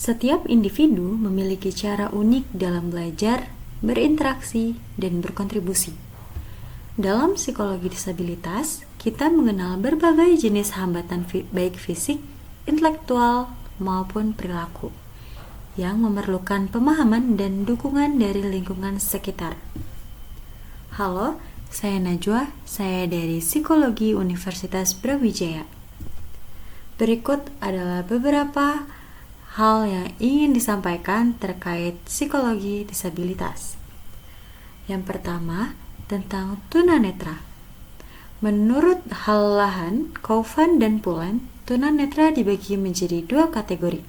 Setiap individu memiliki cara unik dalam belajar, berinteraksi, dan berkontribusi. Dalam psikologi disabilitas, kita mengenal berbagai jenis hambatan baik fisik, intelektual, maupun perilaku yang memerlukan pemahaman dan dukungan dari lingkungan sekitar. Halo, saya Najwa, saya dari Psikologi Universitas Brawijaya. Berikut adalah beberapa hal yang ingin disampaikan terkait psikologi disabilitas. Yang pertama, tentang tunanetra. Menurut Hallahan, Kaufman, dan Pullen, tunanetra dibagi menjadi dua kategori,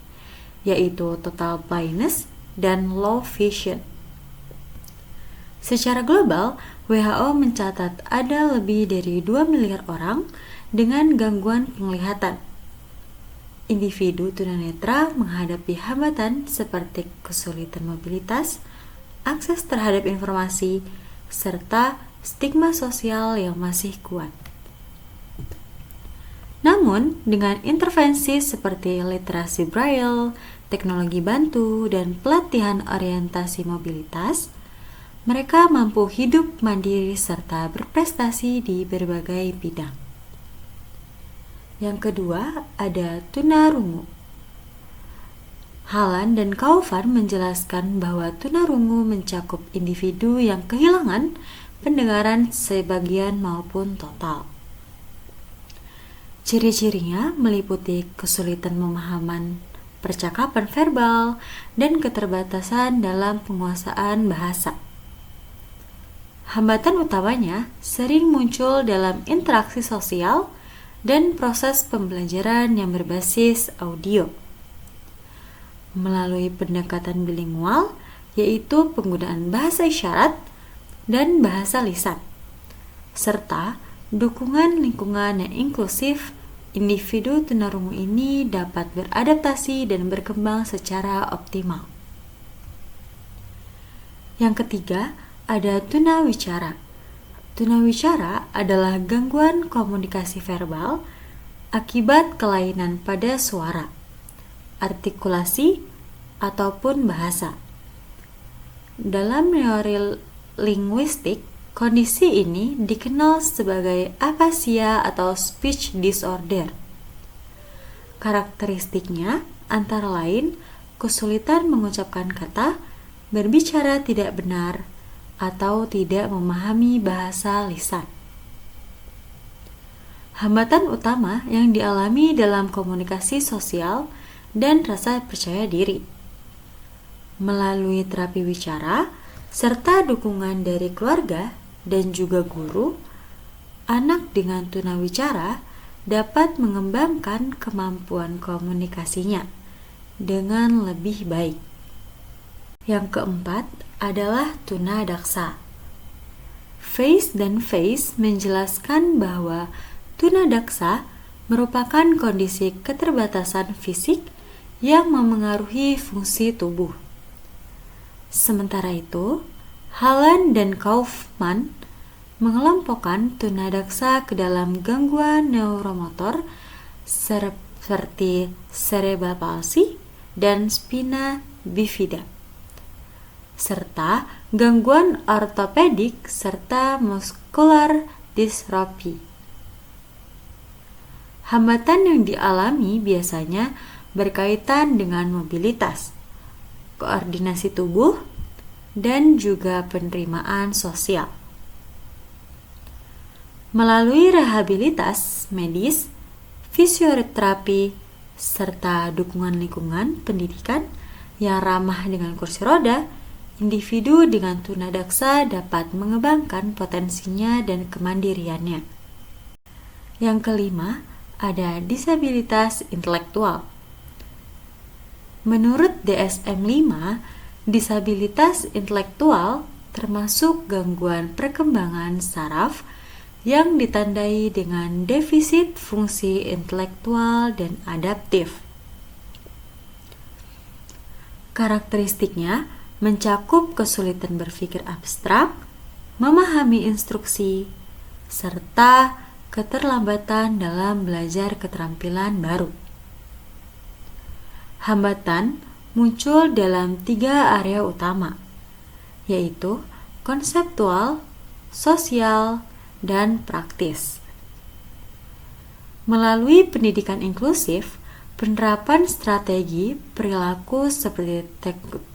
yaitu total blindness dan low vision. Secara global, WHO mencatat ada lebih dari 2 miliar orang dengan gangguan penglihatan. Individu tunanetra menghadapi hambatan seperti kesulitan mobilitas, akses terhadap informasi, serta stigma sosial yang masih kuat. Namun, dengan intervensi seperti literasi braille, teknologi bantu, dan pelatihan orientasi mobilitas, mereka mampu hidup mandiri serta berprestasi di berbagai bidang. Yang kedua, ada tunarungu. Hallan dan Kaufman menjelaskan bahwa tunarungu mencakup individu yang kehilangan pendengaran sebagian maupun total. Ciri-cirinya meliputi kesulitan pemahaman percakapan verbal dan keterbatasan dalam penguasaan bahasa. Hambatan utamanya sering muncul dalam interaksi sosial dan proses pembelajaran yang berbasis audio. Melalui pendekatan bilingual, yaitu penggunaan bahasa isyarat dan bahasa lisan, serta dukungan lingkungan yang inklusif, individu tunarungu ini dapat beradaptasi dan berkembang secara optimal. Yang ketiga, ada tunawicara. Tunawicara adalah gangguan komunikasi verbal akibat kelainan pada suara, artikulasi, ataupun bahasa. Dalam neurolinguistik, kondisi ini dikenal sebagai afasia atau speech disorder. Karakteristiknya antara lain kesulitan mengucapkan kata, berbicara tidak benar, atau tidak memahami bahasa lisan. Hambatan utama yang dialami dalam komunikasi sosial dan rasa percaya diri. Melalui terapi wicara, serta dukungan dari keluarga dan juga guru, anak dengan tunawicara dapat mengembangkan kemampuan komunikasinya dengan lebih baik. Yang keempat adalah tunadaksa. Face dan Face menjelaskan bahwa tunadaksa merupakan kondisi keterbatasan fisik yang memengaruhi fungsi tubuh. Sementara itu, Hallan dan Kaufman mengelompokkan tunadaksa ke dalam gangguan neuromotor seperti cerebral palsy dan spina bifida, serta gangguan ortopedik serta muscular dystrophy. Hambatan yang dialami biasanya berkaitan dengan mobilitas, koordinasi tubuh, dan juga penerimaan sosial. Melalui rehabilitas medis, fisioterapi, serta dukungan lingkungan pendidikan yang ramah dengan kursi roda, individu dengan tunadaksa dapat mengembangkan potensinya dan kemandiriannya. Yang kelima, ada disabilitas intelektual. Menurut DSM-5, disabilitas intelektual termasuk gangguan perkembangan saraf yang ditandai dengan defisit fungsi intelektual dan adaptif. Karakteristiknya mencakup kesulitan berpikir abstrak, memahami instruksi, serta keterlambatan dalam belajar keterampilan baru. Hambatan muncul dalam 3 area utama, yaitu konseptual, sosial, dan praktis. Melalui pendidikan inklusif, penerapan strategi perilaku seperti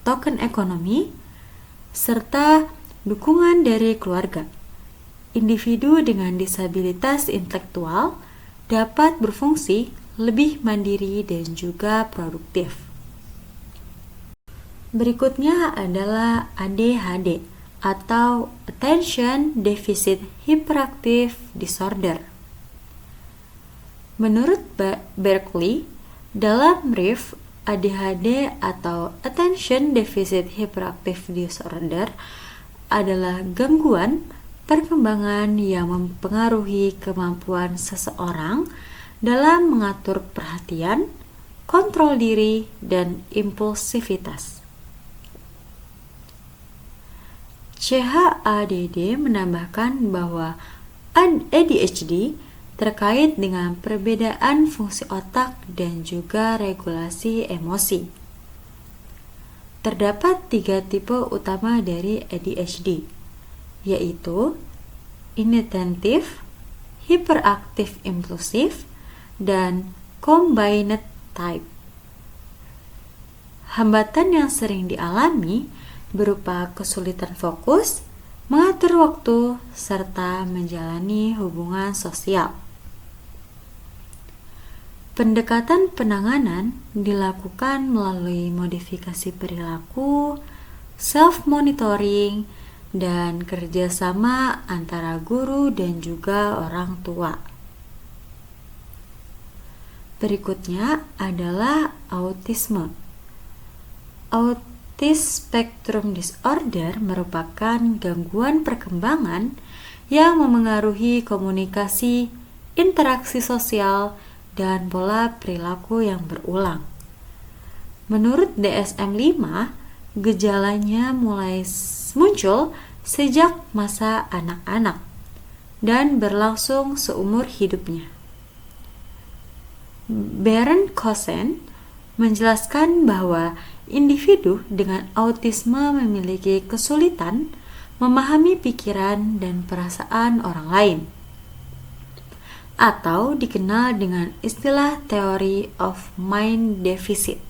token ekonomi, serta dukungan dari keluarga, individu dengan disabilitas intelektual dapat berfungsi lebih mandiri dan juga produktif. Berikutnya adalah ADHD atau Attention Deficit Hyperactive Disorder. Menurut Berkeley, dalam brief ADHD atau Attention Deficit Hyperactive Disorder adalah gangguan perkembangan yang mempengaruhi kemampuan seseorang dalam mengatur perhatian, kontrol diri, dan impulsivitas. CHADD menambahkan bahwa ADHD terkait dengan perbedaan fungsi otak dan juga regulasi emosi. Terdapat 3 tipe utama dari ADHD, yaitu inattentive, hyperactive impulsif, dan combined type. Hambatan yang sering dialami berupa kesulitan fokus, mengatur waktu, serta menjalani hubungan sosial. Pendekatan penanganan dilakukan melalui modifikasi perilaku, self-monitoring, dan kerjasama antara guru dan juga orang tua. Berikutnya adalah autisme. Autism Spectrum Disorder merupakan gangguan perkembangan yang memengaruhi komunikasi, interaksi sosial, dan pola perilaku yang berulang. Menurut DSM-5, gejalanya mulai muncul sejak masa anak-anak dan berlangsung seumur hidupnya. Baron Cosen menjelaskan bahwa individu dengan autisme memiliki kesulitan memahami pikiran dan perasaan orang lain, atau dikenal dengan istilah Theory of Mind Deficit.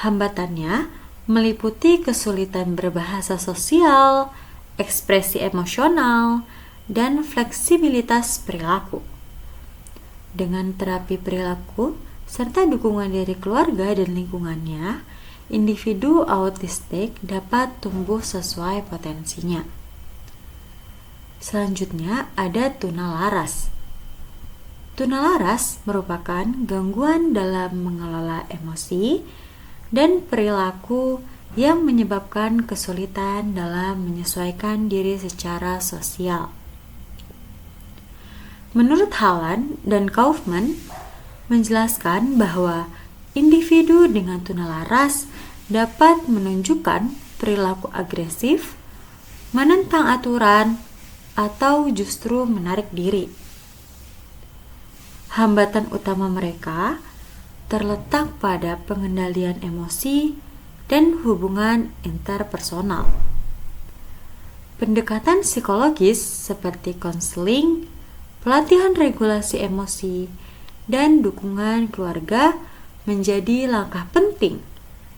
Hambatannya meliputi kesulitan berbahasa sosial, ekspresi emosional, dan fleksibilitas perilaku. Dengan terapi perilaku serta dukungan dari keluarga dan lingkungannya, individu autistik dapat tumbuh sesuai potensinya. Selanjutnya ada tunalaras. Tunalaras merupakan gangguan dalam mengelola emosi dan perilaku yang menyebabkan kesulitan dalam menyesuaikan diri secara sosial. Menurut Hallan dan Kaufman menjelaskan bahwa individu dengan tunalaras dapat menunjukkan perilaku agresif, menentang aturan, atau justru menarik diri. Hambatan utama mereka terletak pada pengendalian emosi dan hubungan interpersonal. Pendekatan psikologis seperti konseling, pelatihan regulasi emosi, dan dukungan keluarga menjadi langkah penting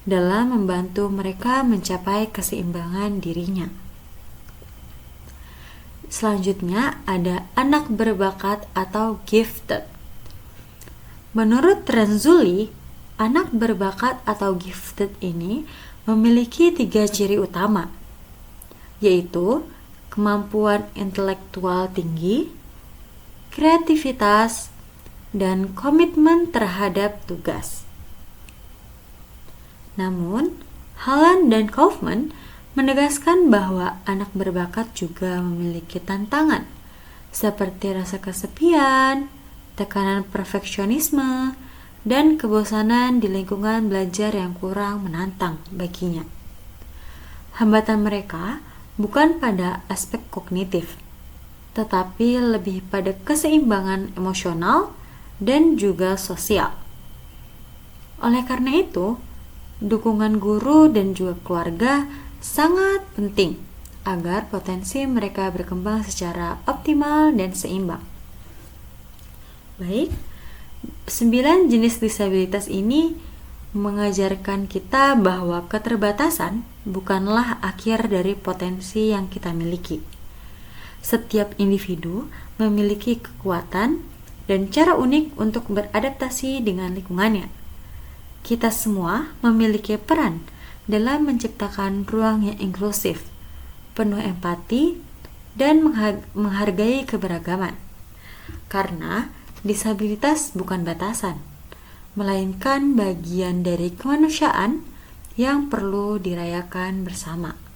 dalam membantu mereka mencapai keseimbangan dirinya. Selanjutnya ada anak berbakat atau gifted. Menurut Renzulli, anak berbakat atau gifted ini memiliki 3 ciri utama, yaitu kemampuan intelektual tinggi, kreativitas, dan komitmen terhadap tugas. Namun, Hallan dan Kaufman menegaskan bahwa anak berbakat juga memiliki tantangan, seperti rasa kesepian, tekanan perfeksionisme, dan kebosanan di lingkungan belajar yang kurang menantang baginya. Hambatan mereka bukan pada aspek kognitif, tetapi lebih pada keseimbangan emosional dan juga sosial. Oleh karena itu, dukungan guru dan juga keluarga sangat penting agar potensi mereka berkembang secara optimal dan seimbang. Baik, 9 jenis disabilitas ini mengajarkan kita bahwa keterbatasan bukanlah akhir dari potensi yang kita miliki. Setiap individu memiliki kekuatan dan cara unik untuk beradaptasi dengan lingkungannya. Kita semua memiliki peran dalam menciptakan ruang yang inklusif, penuh empati, dan menghargai keberagaman. Karena disabilitas bukan batasan, melainkan bagian dari kemanusiaan yang perlu dirayakan bersama.